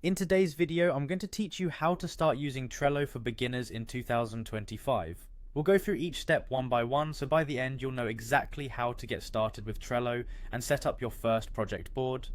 In today's video, I'm going to teach you how to start using Trello for beginners in 2025. We'll go through each step one by one, so by the end you'll know exactly how to get started with Trello and set up your first project board.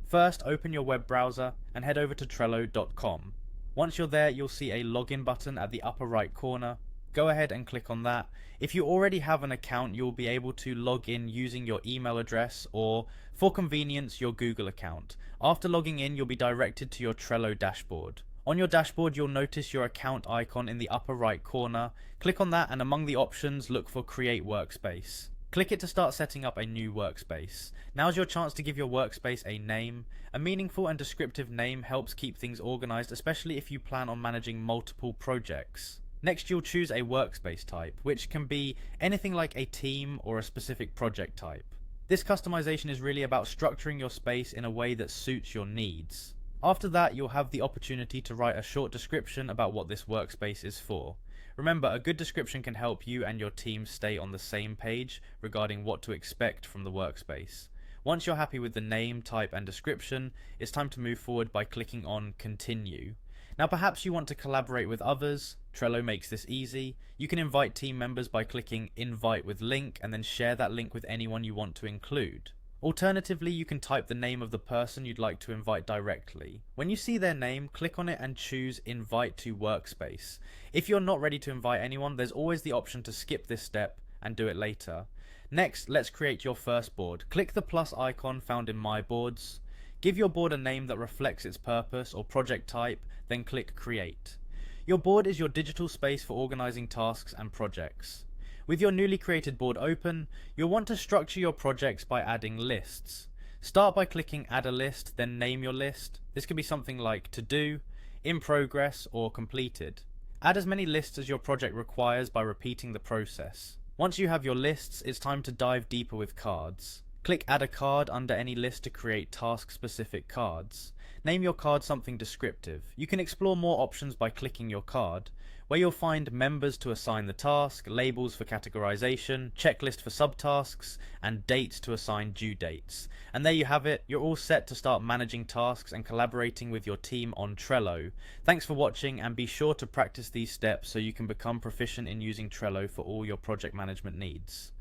First, open your web browser and head over to Trello.com. Once you're there, you'll see a login button at the upper right corner. Go ahead and click on that. If you already have an account, you'll be able to log in using your email address or, for convenience, your Google account. After logging in, you'll be directed to your Trello dashboard. On your dashboard, you'll notice your account icon in the upper right corner. Click on that and among the options, look for Create Workspace. Click it to start setting up a new workspace. Now's your chance to give your workspace a name. A meaningful and descriptive name helps keep things organized, especially if you plan on managing multiple projects. Next, you'll choose a workspace type, which can be anything like a team or a specific project type. This customization is really about structuring your space in a way that suits your needs. After that, you'll have the opportunity to write a short description about what this workspace is for. Remember, a good description can help you and your team stay on the same page regarding what to expect from the workspace. Once you're happy with the name, type, and description, it's time to move forward by clicking on Continue. Now perhaps you want to collaborate with others. Trello makes this easy. You can invite team members by clicking Invite with Link and then share that link with anyone you want to include. Alternatively, you can type the name of the person you'd like to invite directly. When you see their name, click on it and choose Invite to Workspace. If you're not ready to invite anyone, there's always the option to skip this step and do it later. Next, let's create your first board. Click the plus icon found in My Boards. Give your board a name that reflects its purpose or project type, then click Create. Your board is your digital space for organizing tasks and projects. With your newly created board open, you'll want to structure your projects by adding lists. Start by clicking Add a List, then name your list. This could be something like To Do, In Progress, or Completed. Add as many lists as your project requires by repeating the process. Once you have your lists, it's time to dive deeper with cards. Click Add a Card under any list to create task-specific cards. Name your card something descriptive. You can explore more options by clicking your card, where you'll find members to assign the task, labels for categorization, checklist for subtasks, and dates to assign due dates. And there you have it, you're all set to start managing tasks and collaborating with your team on Trello. Thanks for watching, and be sure to practice these steps so you can become proficient in using Trello for all your project management needs.